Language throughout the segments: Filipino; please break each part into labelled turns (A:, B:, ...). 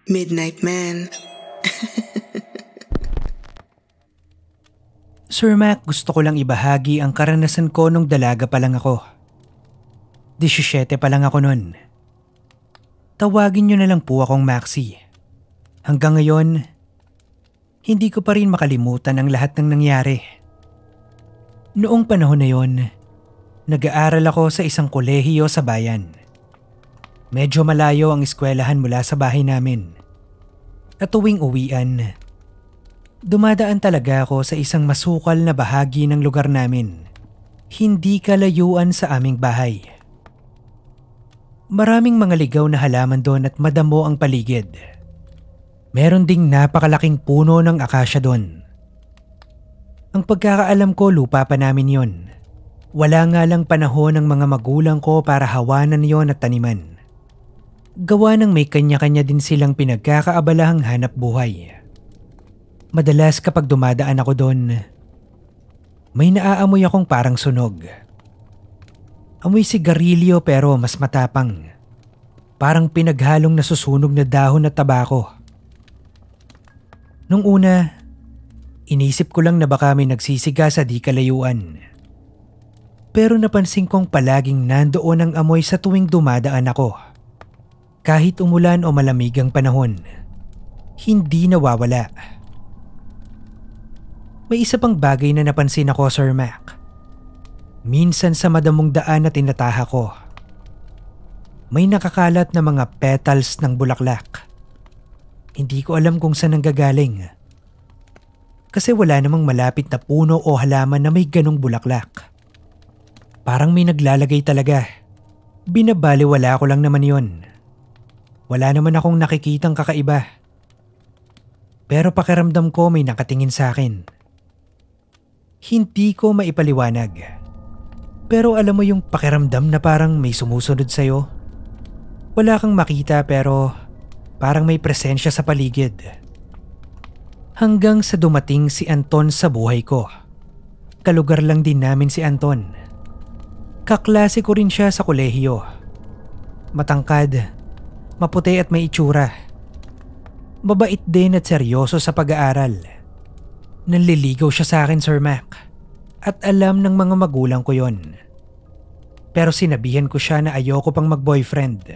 A: Midnight Man.
B: Sir Mac, gusto ko lang ibahagi ang karanasan ko nung dalaga pa lang ako. 17 pa lang ako nun. Tawagin niyo na lang po akong Maxie. Hanggang ngayon, hindi ko pa rin makalimutan ang lahat ng nangyari. Noong panahon na yon, nag-aaral ako sa isang kolehiyo sa bayan. Medyo malayo ang eskwelahan mula sa bahay namin. At tuwing uwian, dumadaan talaga ako sa isang masukal na bahagi ng lugar namin. Hindi kalayuan sa aming bahay. Maraming mga ligaw na halaman doon at madamo ang paligid. Meron ding napakalaking puno ng akasya doon. Ang pagkakaalam ko, lupa pa namin yon. Wala nga lang panahon ng mga magulang ko para hawanan yon at taniman. Gawa ng may kanya-kanya din silang pinagkakaabalahang hanap buhay. Madalas kapag dumadaan ako doon, may naaamoy akong parang sunog. Amoy sigarilyo pero mas matapang. Parang pinaghalong nasusunog na dahon at tabako. Nung una, inisip ko lang na baka may nagsisiga sa di kalayuan. Pero napansin kong palaging nandoon ang amoy sa tuwing dumadaan ako. Kahit umulan o malamig ang panahon, hindi nawawala. May isa pang bagay na napansin ako, Sir Mac. Minsan sa madamong daan na tinataha ko, may nakakalat na mga petals ng bulaklak. Hindi ko alam kung saan nanggagaling. Kasi wala namang malapit na puno o halaman na may ganong bulaklak. Parang may naglalagay talaga. Binabaliwala ko lang naman yon. Wala naman akong nakikitang kakaiba. Pero pakiramdam ko may nakatingin sa akin. Hindi ko maipaliwanag. Pero alam mo yung pakiramdam na parang may sumusunod sa'yo? Wala kang makita pero parang may presensya sa paligid. Hanggang sa dumating si Anton sa buhay ko. Kalugar lang din namin si Anton. Kaklase ko rin siya sa kolehiyo. Matangkad, maputi at may itsura. Mabait din at seryoso sa pag-aaral. Nanliligaw siya sa akin, Sir Mac. At alam ng mga magulang ko yon. Pero sinabihan ko siya na ayoko pang mag-boyfriend.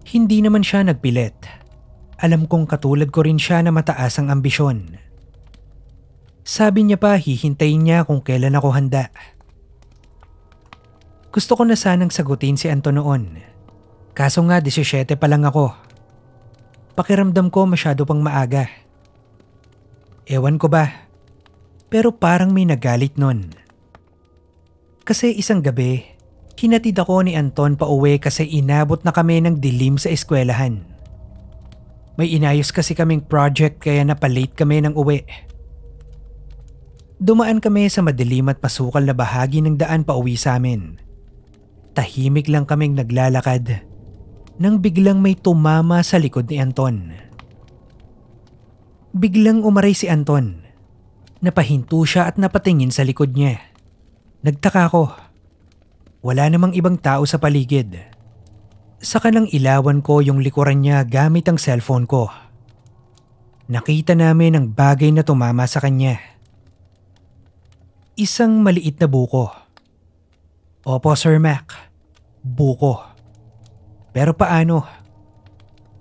B: Hindi naman siya nagpilit. Alam kong katulad ko rin siya na mataas ang ambisyon. Sabi niya pa hihintayin niya kung kailan ako handa. Gusto ko na sanang sagutin si Anton noon. Kaso nga 17 pa lang ako. Pakiramdam ko masyado pang maaga. Ewan ko ba, pero parang may nagalit nun. Kasi isang gabi, hinatid ako ni Anton pa uwi kasi inabot na kami ng dilim sa eskwelahan. May inayos kasi kaming project kaya napalate kami ng uwi. Dumaan kami sa madilim at masukal na bahagi ng daan pa uwi sa amin. Tahimik lang kaming naglalakad nang biglang may tumama sa likod ni Anton. Biglang umaray si Anton. Napahinto siya at napatingin sa likod niya. Nagtaka ko. Wala namang ibang tao sa paligid. Saka nang ilawan ko yung likuran niya gamit ang cellphone ko. Nakita namin ang bagay na tumama sa kanya. Isang maliit na buko. Opo, Sir Mac. Buko. Pero paano?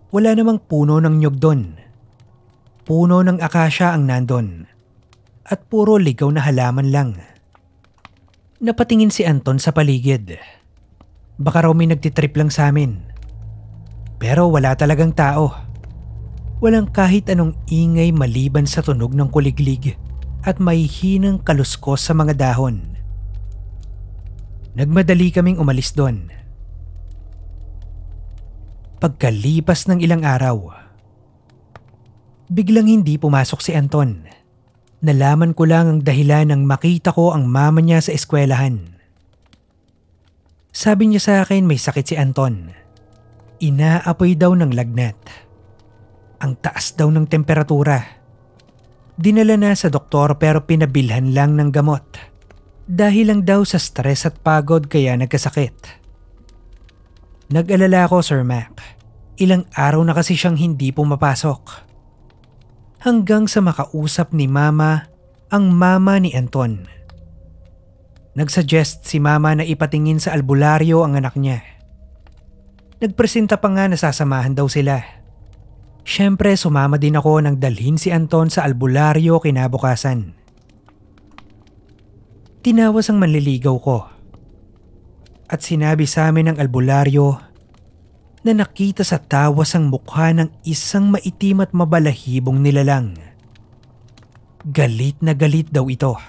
B: Wala namang puno ng nyug doon. Puno ng akasya ang nandon. At puro ligaw na halaman lang. Napatingin si Anton sa paligid. Baka raw may nagtitrip lang sa amin. Pero wala talagang tao. Walang kahit anong ingay maliban sa tunog ng kuliglig at may hinang kaluskos sa mga dahon. Nagmadali kaming umalis doon. Pagkalipas ng ilang araw, biglang hindi pumasok si Anton. Nalaman ko lang ang dahilan nang makita ko ang mama niya sa eskwelahan. Sabi niya sa akin may sakit si Anton. Inaapoy daw ng lagnat. Ang taas daw ng temperatura. Dinala na sa doktor pero pinabilhan lang ng gamot. Dahil lang daw sa stress at pagod kaya nagkasakit. Nag-alala ako, Sir Mac. Ilang araw na kasi siyang hindi pumapasok. Hanggang sa makausap ni Mama ang mama ni Anton. Nagsuggest si Mama na ipatingin sa albularyo ang anak niya. Nagpresenta pa nga na sasamahan daw sila. Siyempre sumama din ako nang dalhin si Anton sa albularyo kinabukasan. Tinawas ang manliligaw ko. At sinabi sa amin ng albularyo na nakita sa tawas ang mukha ng isang maitim at mabalahibong nilalang. Galit na galit daw ito.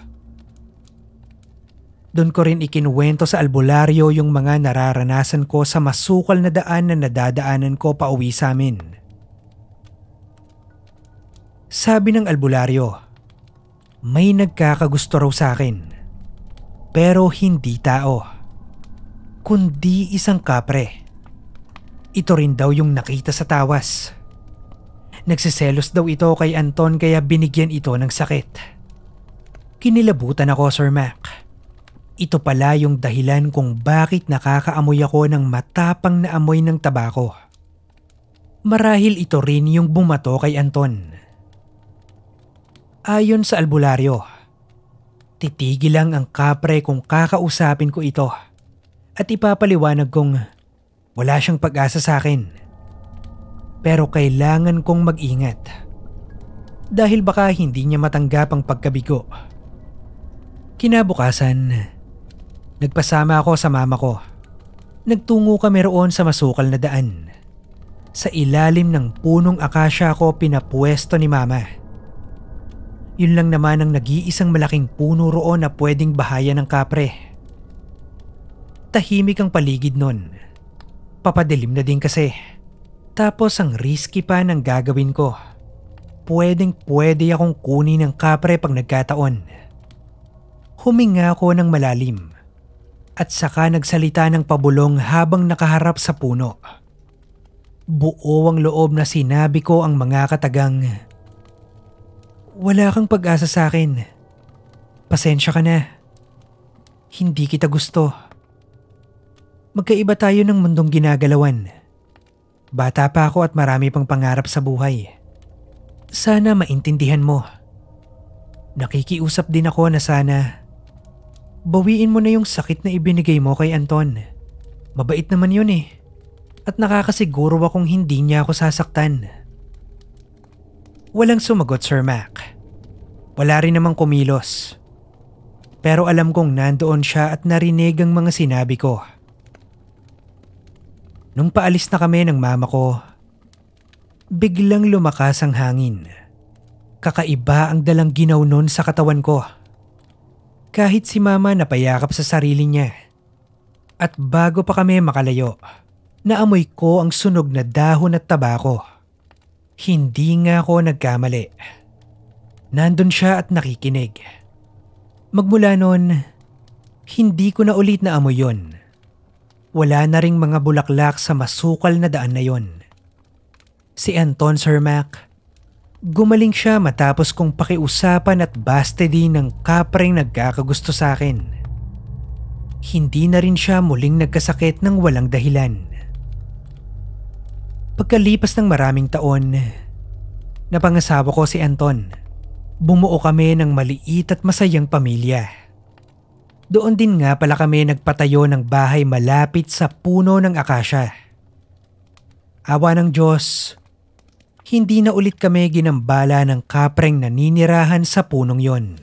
B: Doon ko rin ikinuwento sa albularyo yung mga nararanasan ko sa masukal na daan na nadadaanan ko pauwi sa amin. Sabi ng albularyo, may nagkakagusto raw sa akin. Pero hindi tao, kundi isang kapre. Ito rin daw yung nakita sa tawas. Nagsiselos daw ito kay Anton kaya binigyan ito ng sakit. Kinilabutan ako, Sir Mac. Ito pala yung dahilan kung bakit nakakaamoy ako ng matapang na amoy ng tabako. Marahil ito rin yung bumato kay Anton. Ayon sa albularyo, titigil lang ang kapre kung kakausapin ko ito at ipapaliwanag kong wala siyang pag-asa sa akin. Pero kailangan kong mag-ingat dahil baka hindi niya matanggap ang pagkabigo. Kinabukasan, nagpasama ako sa mama ko. Nagtungo kami roon sa masukal na daan. Sa ilalim ng punong akasya ko pinapwesto ni Mama. Yun lang naman ang nag-iisang malaking puno roon na pwedeng bahaya ng kapre. Tahimik ang paligid nun. Papadilim na din kasi. Tapos ang risky pa ng gagawin ko. Pwedeng-pwede akong kunin ng kapre pag nagkataon. Huminga ako ng malalim at saka nagsalita ng pabulong habang nakaharap sa puno. Buo ang loob na sinabi ko ang mga katagang, wala kang pag-asa sa akin. Pasensya ka na. Hindi kita gusto. Magkaiba tayo ng mundong ginagalawan. Bata pa ako at marami pang pangarap sa buhay. Sana maintindihan mo. Nakikiusap din ako na sana bawiin mo na yung sakit na ibinigay mo kay Anton. Mabait naman yun eh. At nakakasiguro akong hindi niya ako sasaktan. Walang sumagot, Sir Mac. Wala rin namang kumilos. Pero alam kong nandoon siya at narinig ang mga sinabi ko. Nung paalis na kami ng mama ko, biglang lumakas ang hangin. Kakaiba ang dalang ginaw nun sa katawan ko. Kahit si Mama napayakap sa sarili niya. At bago pa kami makalayo, naamoy ko ang sunog na dahon at tabako. Hindi nga ako nagkamali. Nandun siya at nakikinig. Magmula noon, hindi ko na ulit na amoy yon. Wala na ring mga bulaklak sa masukal na daan na yon. Si Anton, Sir Mac, gumaling siya matapos kong pakiusapan at baste din ng kapreng nagkakagusto sa akin. Hindi na rin siya muling nagkasakit ng walang dahilan. Pagkalipas ng maraming taon, napangasawa ko si Anton. Bumuo kami ng maliit at masayang pamilya. Doon din nga pala kami nagpatayo ng bahay malapit sa puno ng akasya. Awa ng Diyos, hindi na ulit kami ginambala ng kapreng naninirahan sa punong yon.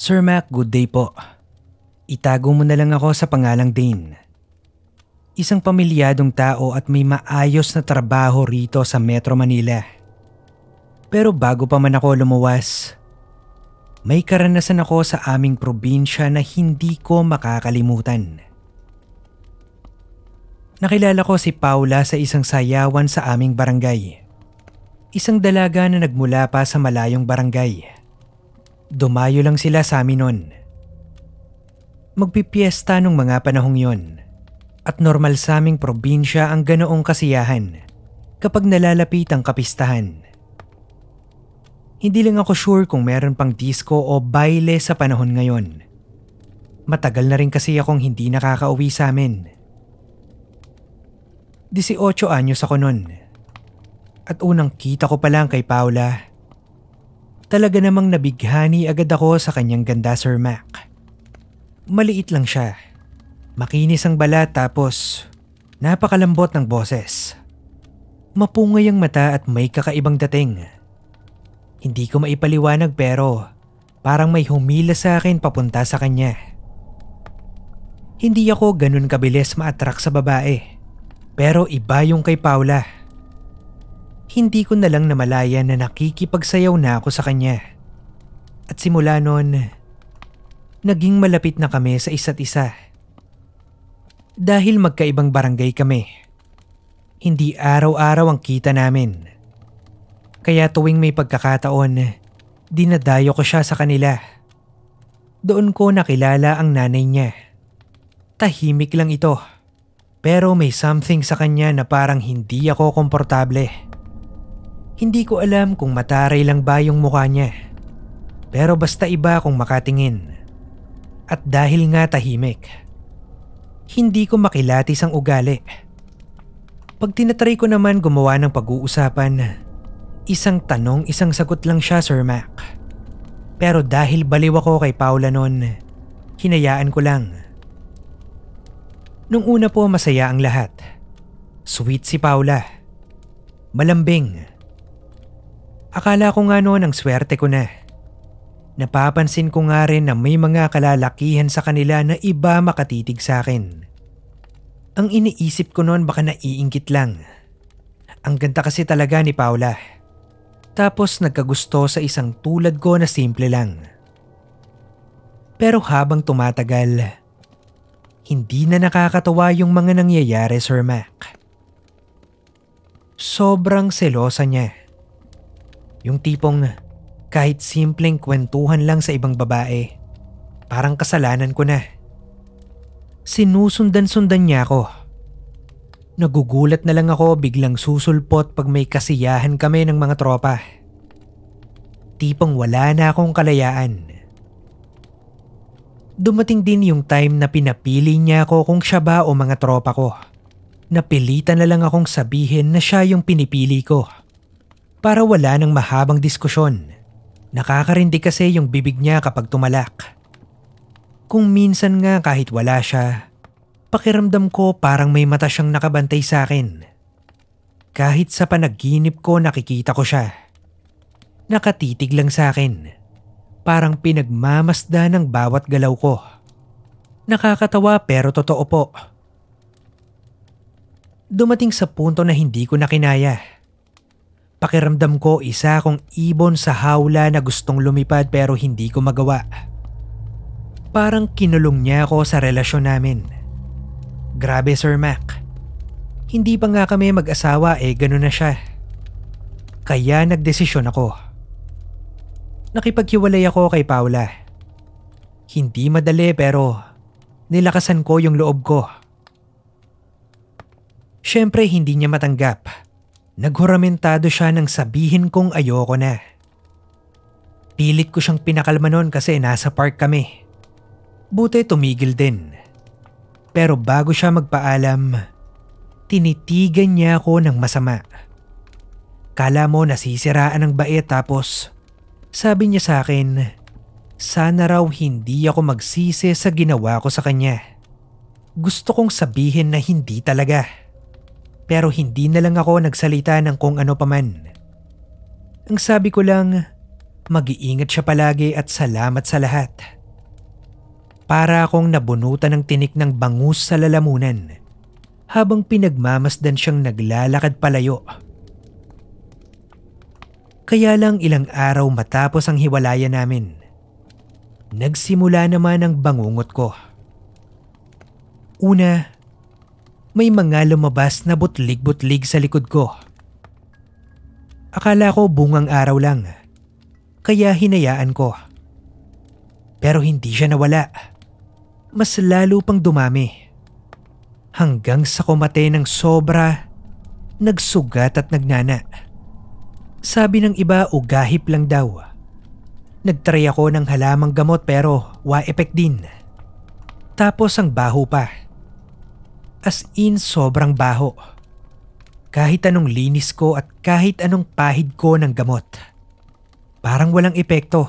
B: Sir Mac, good day po. Itago mo na lang ako sa pangalang Dane. Isang pamilyadong tao at may maayos na trabaho rito sa Metro Manila. Pero bago pa man ako lumuwas, may karanasan ako sa aming probinsya na hindi ko makakalimutan. Nakilala ko si Paula sa isang sayawan sa aming barangay. Isang dalaga na nagmula pa sa malayong barangay. Dumayo lang sila sa amin nun. Magpipiesta nung mga panahong yon. At normal sa aming probinsya ang ganoong kasiyahan. kapag nalalapit ang kapistahan. Hindi lang ako sure kung meron pang disco o baile sa panahon ngayon. Matagal na rin kasi akong hindi nakakauwi sa amin. 18 anyos ako nun. At unang kita ko pa lang kay Paula, talaga namang nabighani agad ako sa kanyang ganda, Sir Mac. Maliit lang siya. Makinis ang balat tapos napakalambot ng boses. Mapungay ang mata at may kakaibang dating. Hindi ko maipaliwanag pero parang may humila sa akin papunta sa kanya. Hindi ako ganun kabilis ma-attract sa babae. Pero iba yung kay Paula. Hindi ko na lang namalayan na nakikipagsayaw na ako sa kanya. At simula noon, naging malapit na kami sa isa't isa. Dahil magkaibang barangay kami, hindi araw-araw ang kita namin. Kaya tuwing may pagkakataon, dinadayo ko siya sa kanila. Doon ko nakilala ang nanay niya. Tahimik lang ito. Pero may something sa kanya na parang hindi ako komportable. Hindi ko alam kung mataray lang ba yung mukha niya. Pero basta iba kung makatingin. At dahil nga tahimik, hindi ko makilatis ang ugali. Pag tinatry ko naman gumawa ng pag-uusapan, isang tanong isang sagot lang siya, Sir Mac. Pero dahil baliw ako kay Paula noon, hinayaan ko lang. Nung una po masaya ang lahat. Sweet si Paula. Malambing. Akala ko nga noon ang swerte ko na. Napapansin ko nga rin na may mga kalalakihan sa kanila na iba makatitig sa akin. Ang iniisip ko noon baka naiinggit lang. Ang ganda kasi talaga ni Paula. Tapos nagkagusto sa isang tulad ko na simple lang. Pero habang tumatagal, hindi na nakakatawa yung mga nangyayari, Sir Mac. Sobrang selosa niya. Yung tipong kahit simpleng kwentuhan lang sa ibang babae, parang kasalanan ko na. Sinusundan-sundan niya ako. Nagugulat na lang ako biglang susulpot pag may kasiyahan kami ng mga tropa. Tipong wala na akong kalayaan. Dumating din yung time na pinapili niya ako kung siya ba o mga tropa ko. Napilitan na lang akong sabihin na siya yung pinipili ko. Para wala nang mahabang diskusyon. Nakakarindi kasi yung bibig niya kapag tumalak. Kung minsan nga kahit wala siya, pakiramdam ko parang may mata siyang nakabantay sa akin. Kahit sa panaginip ko nakikita ko siya. Nakatitig lang sa akin. Parang pinagmamasda ng bawat galaw ko. Nakakatawa pero totoo po. Dumating sa punto na hindi ko na kinaya. Pakiramdam ko isa akong ibon sa hawla na gustong lumipad pero hindi ko magawa. Parang kinulong niya ako sa relasyon namin. Grabe, Sir Mac. Hindi pa nga kami mag-asawa gano'n na siya. Kaya nagdesisyon ako. Nakipaghiwalay ako kay Paula. Hindi madali pero nilakasan ko yung loob ko. Siyempre hindi niya matanggap. Naghuramentado siya nang sabihin kong ayoko na. Pilit ko siyang pinakalma noon kasi nasa park kami. Buti tumigil din. Pero bago siya magpaalam, tinitigan niya ako ng masama. Kala mo nasisiraan ng bait tapos sabi niya sa akin, sana raw hindi ako magsisi sa ginawa ko sa kanya. Gusto kong sabihin na hindi talaga. Pero hindi na lang ako nagsalita ng kung ano paman. Ang sabi ko lang, mag-iingat siya palagi at salamat sa lahat. Para akong nabunutan ng tinik ng bangus sa lalamunan habang pinagmamasdan siyang naglalakad palayo. Kaya lang ilang araw matapos ang hiwalayan namin, nagsimula naman ang bangungot ko. Una, may mga lumabas na butlig-butlig sa likod ko. Akala ko bungang araw lang, kaya hinayaan ko. Pero hindi siya nawala. Mas lalo pang dumami. Hanggang sa kumate ng sobra nagsugat at nagnana. Sabi ng iba ugahip lang daw. Nagtry ako ng halamang gamot pero wa-effect din. Tapos ang baho pa. As in sobrang baho. Kahit anong linis ko at kahit anong pahid ko ng gamot. Parang walang epekto.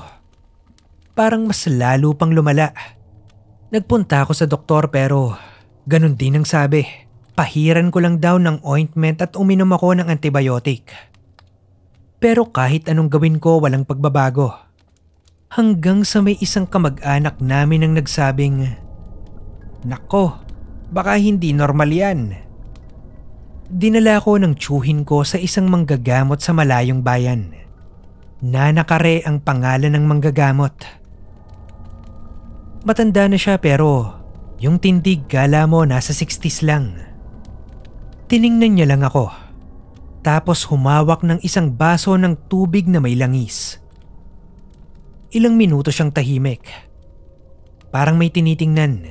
B: Parang mas lalo pang lumala. Nagpunta ako sa doktor pero ganun din ang sabi. Pahiran ko lang daw ng ointment at uminom ako ng antibiotic. Pero kahit anong gawin ko walang pagbabago. Hanggang sa may isang kamag-anak namin ang nagsabing, "Nako, baka hindi normal yan." Dinala ko ng tsuhin ko sa isang manggagamot sa malayong bayan. Nanakare ang pangalan ng manggagamot. Matanda na siya pero yung tindig gala mo nasa 60s lang. Tiningnan niya lang ako. Tapos humawak ng isang baso ng tubig na may langis. Ilang minuto siyang tahimik. Parang may tinitingnan.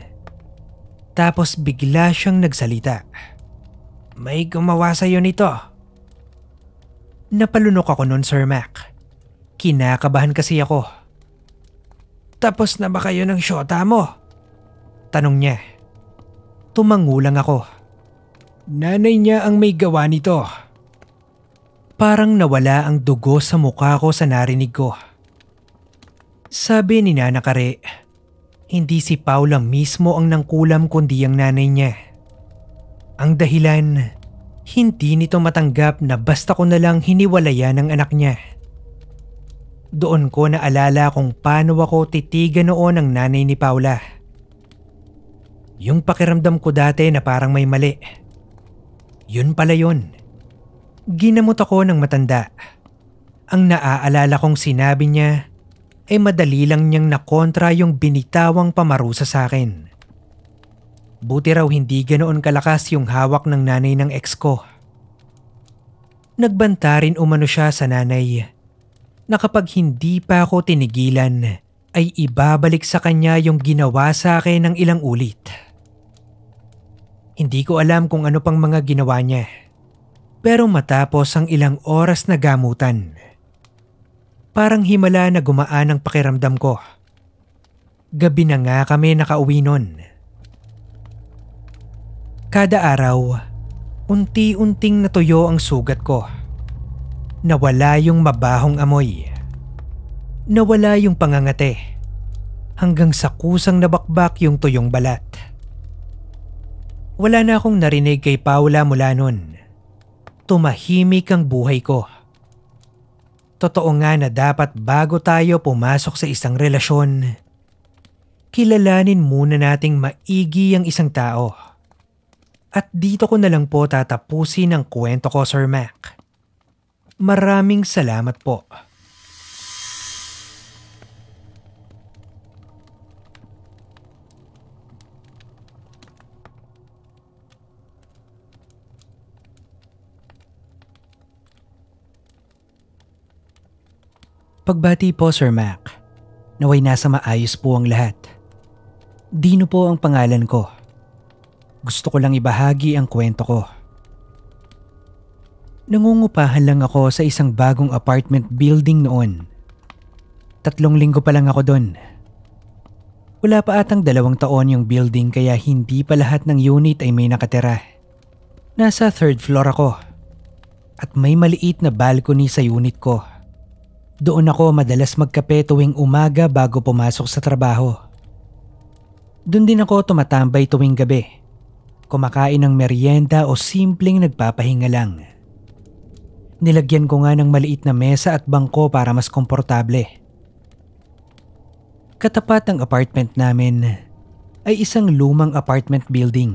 B: Tapos bigla siyang nagsalita. "May gumawa sa'yo nito." Napalunok ako nun, Sir Mac. Kinakabahan kasi ako. "Tapos na ba kayo ng syota mo?" Tanong niya. Tumangulang ako. "Nanay niya ang may gawa nito." Parang nawala ang dugo sa mukha ko sa narinig ko. Sabi ni Nana Kare, hindi si Paula mismo ang nangkulam kundi ang nanay niya. Ang dahilan, hindi nito matanggap na basta ko na lang hiniwalayan ang anak niya. Doon ko naalala kung paano ako titigan noon ng nanay ni Paula. Yung pakiramdam ko dati na parang may mali. Yun pala yun. Ginamot ako ng matanda. Ang naaalala kong sinabi niya ay madali lang niyang nakontra yung binitawang pamarusa sa akin. Buti raw hindi ganoon kalakas yung hawak ng nanay ng ex ko. Nagbanta rin umano siya sa nanay na kapag hindi pa ako tinigilan ay ibabalik sa kanya yung ginawa sa akin ng ilang ulit. Hindi ko alam kung ano pang mga ginawa niya. Pero matapos ang ilang oras na gamutan, parang himala na gumaan ang pakiramdam ko. Gabi na nga kami nakauwi nun. Kada araw, unti-unting natuyo ang sugat ko. Nawala yung mabahong amoy. Nawala yung pangangate. Hanggang sa kusang nabakbak yung tuyong balat. Wala na akong narinig kay Paula mula nun. Tumahimik ang buhay ko. Totoo nga na dapat bago tayo pumasok sa isang relasyon, kilalanin muna nating maigi ang isang tao. At dito ko na lang po tatapusin ang kwento ko, Sir Mac. Maraming salamat po. Pagbati po, Sir Mac. Naway nasa maayos po ang lahat. Dino po ang pangalan ko. Gusto ko lang ibahagi ang kwento ko. Nangungupahan lang ako sa isang bagong apartment building noon. 3 linggo pa lang ako doon. Wala pa atang 2 taon yung building kaya hindi pa lahat ng unit ay may nakatira. Nasa 3rd floor ako. At may maliit na balcony sa unit ko. Doon ako madalas magkape tuwing umaga bago pumasok sa trabaho. Doon din ako tumatambay tuwing gabi. Kumakain ng merienda o simpleng nagpapahinga lang. Nilagyan ko nga ng maliit na mesa at bangko para mas komportable. Katapat ng apartment namin ay isang lumang apartment building.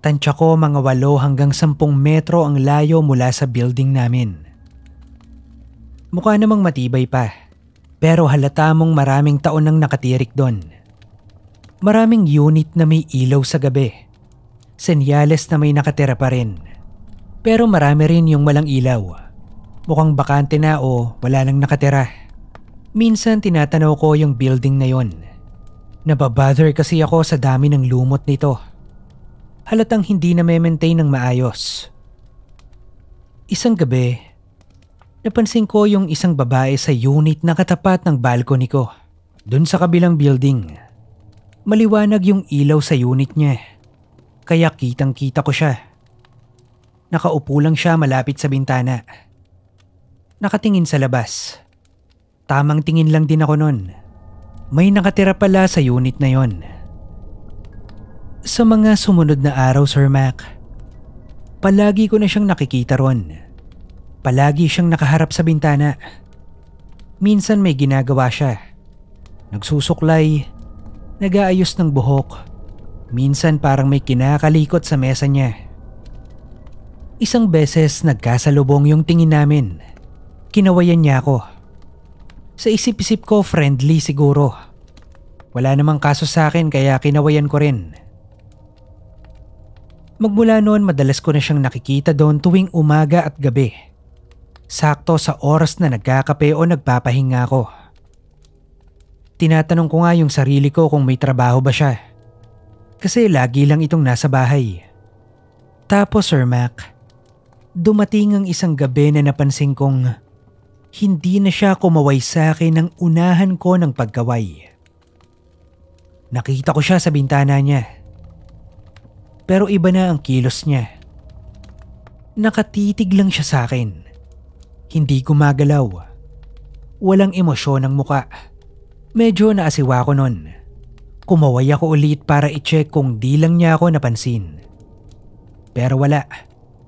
B: Tansya ko mga 8 hanggang 10 metro ang layo mula sa building namin. Mukha namang matibay pa, pero halata mong maraming taon nang nakatirik doon. Maraming unit na may ilaw sa gabi. Senyales na may nakatira pa rin. Pero marami rin yung walang ilaw. Mukhang bakante na o wala nang nakatira. Minsan tinatanaw ko yung building na yon. Nababother kasi ako sa dami ng lumot nito. Halatang hindi na maintain ng maayos. Isang gabi, napansin ko yung isang babae sa unit na katapat ng balcony ko. Dun sa kabilang building. Maliwanag yung ilaw sa unit niya. Kaya kitang-kita ko siya. Nakaupo lang siya malapit sa bintana. Nakatingin sa labas. Tamang tingin lang din ako nun. May nakatira pala sa unit na yon. Sa mga sumunod na araw, Sir Mac, palagi ko na siyang nakikita ron. Palagi siyang nakaharap sa bintana. Minsan may ginagawa siya. Nagsusuklay, nag-aayos ng buhok. Minsan parang may kinakalikot sa mesa niya. Isang beses nagkasalubong yung tingin namin. Kinawayan niya ako. Sa isip-isip ko friendly siguro. Wala namang kaso sa akin kaya kinawayan ko rin. Magmula noon madalas ko na siyang nakikita doon tuwing umaga at gabi. Sakto sa oras na nagkakape o nagpapahinga ako. Tinatanong ko nga yung sarili ko kung may trabaho ba siya. Kasi lagi lang itong nasa bahay. Tapos Sir Mac, dumating ang isang gabi na napansin kong hindi na siya kumaway sa akin ng unahan ko ng pagkaway. Nakita ko siya sa bintana niya. Pero iba na ang kilos niya. Nakatitig lang siya sa akin. Hindi gumagalaw. Walang emosyon ang muka. Medyo naasiwa ko nun. Kumaway ako ulit para i-check kung di lang niya ako napansin. Pero wala.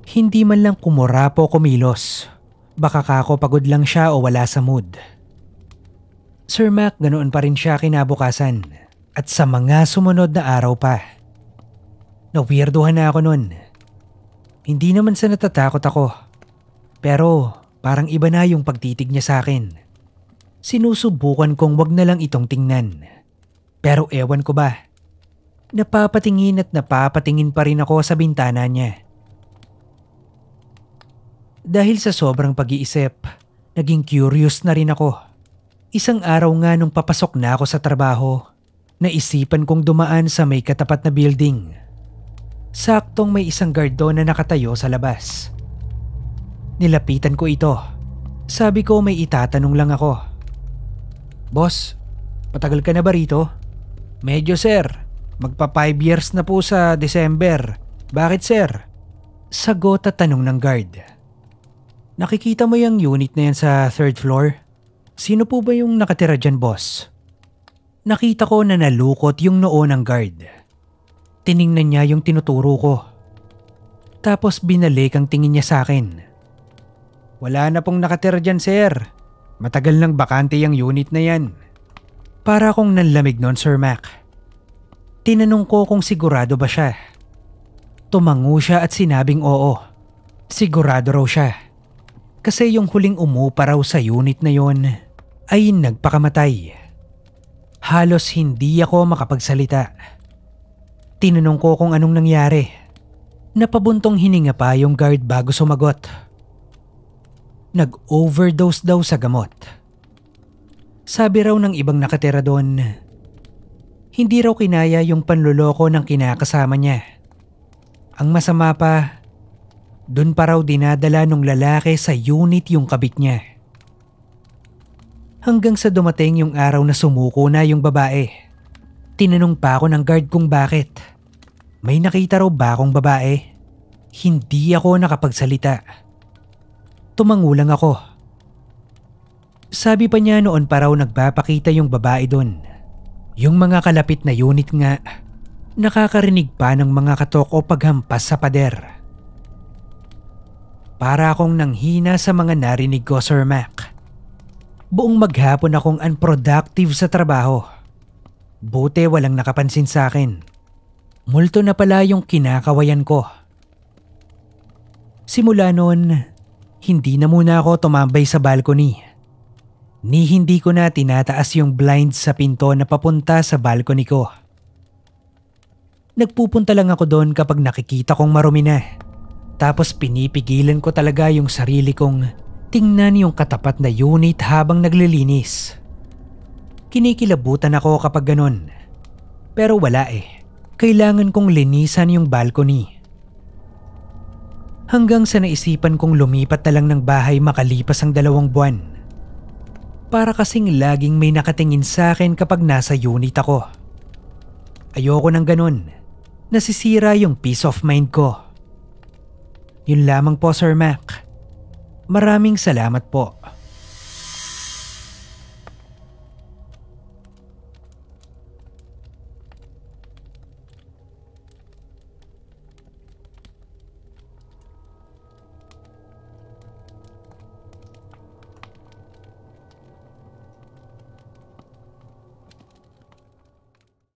B: Hindi man lang kumurapo o kumilos. Baka kako pagod lang siya o wala sa mood. Sir Mac, ganoon pa rin siya kinabukasan. At sa mga sumunod na araw pa. Nawirduhan na ako nun. Hindi naman sa natatakot ako. Pero parang iba na yung pagtitig niya sa akin. Sinusubukan kong wag na lang itong tingnan. Pero ewan ko ba, napapatingin at napapatingin pa rin ako sa bintana niya. Dahil sa sobrang pag-iisip, naging curious na rin ako. Isang araw nga nung papasok na ako sa trabaho, naisipan kong dumaan sa may katapat na building. Saktong may isang guard doon na nakatayo sa labas. Nilapitan ko ito. Sabi ko may itatanong lang ako. Boss, matagal ka na ba rito? Medyo sir, magpa 5 years na po sa December. Bakit sir? Sagot at tanong ng guard. Nakikita mo yung unit na yan sa 3rd floor? Sino po ba yung nakatira dyan boss? Nakita ko na nalukot yung noo ng guard. Tiningnan niya yung tinuturo ko. Tapos binalik ang tingin niya sa akin. Wala na pong nakatira dyan sir. Matagal nang bakante yung unit na yan. Para akong nanlamig noon, Sir Mac. Tinanong ko kung sigurado ba siya. Tumango siya at sinabing oo. Sigurado raw siya. Kasi yung huling umupa raw sa unit na yon ay nagpakamatay. Halos hindi ako makapagsalita. Tinanong ko kung anong nangyari. Napabuntong hininga pa yung guard bago sumagot. Nag-overdose daw sa gamot. Sabi raw ng ibang nakatira doon, hindi raw kinaya yung panluloko ng kinakasama niya. Ang masama pa, doon pa raw dinadala nung lalaki sa unit yung kabit niya. Hanggang sa dumating yung araw na sumuko na yung babae. Tinanong pa ako ng guard kung bakit. May nakita raw ba akong babae? Hindi ako nakapagsalita. Tumango lang ako. Sabi pa niya noon pa raw nagpapakita yung babae doon. Yung mga kalapit na unit nga, nakakarinig pa ng mga katok o paghampas sa pader. Para akong nanghina sa mga narinig ko, Sir Mac. Buong maghapon akong unproductive sa trabaho. Buti walang nakapansin sa akin. Multo na pala yung kinakawayan ko. Simula noon, hindi na muna ako tumambay sa balcony. Ni hindi ko na tinataas yung blinds sa pinto na papunta sa balcony ko. Nagpupunta lang ako doon kapag nakikita kong marumi na. Tapos pinipigilan ko talaga yung sarili kong tingnan yung katapat na unit habang naglilinis. Kinikilabutan ako kapag ganun. Pero wala eh. Kailangan kong linisan yung balcony. Hanggang sa naisipan kong lumipat na lang ng bahay makalipas ang 2 buwan. Para kasing laging may nakatingin sa akin kapag nasa unit ako. Ayoko ng ganun. Nasisira yung peace of mind ko. Yun lamang po, Sir Mac. Maraming salamat po.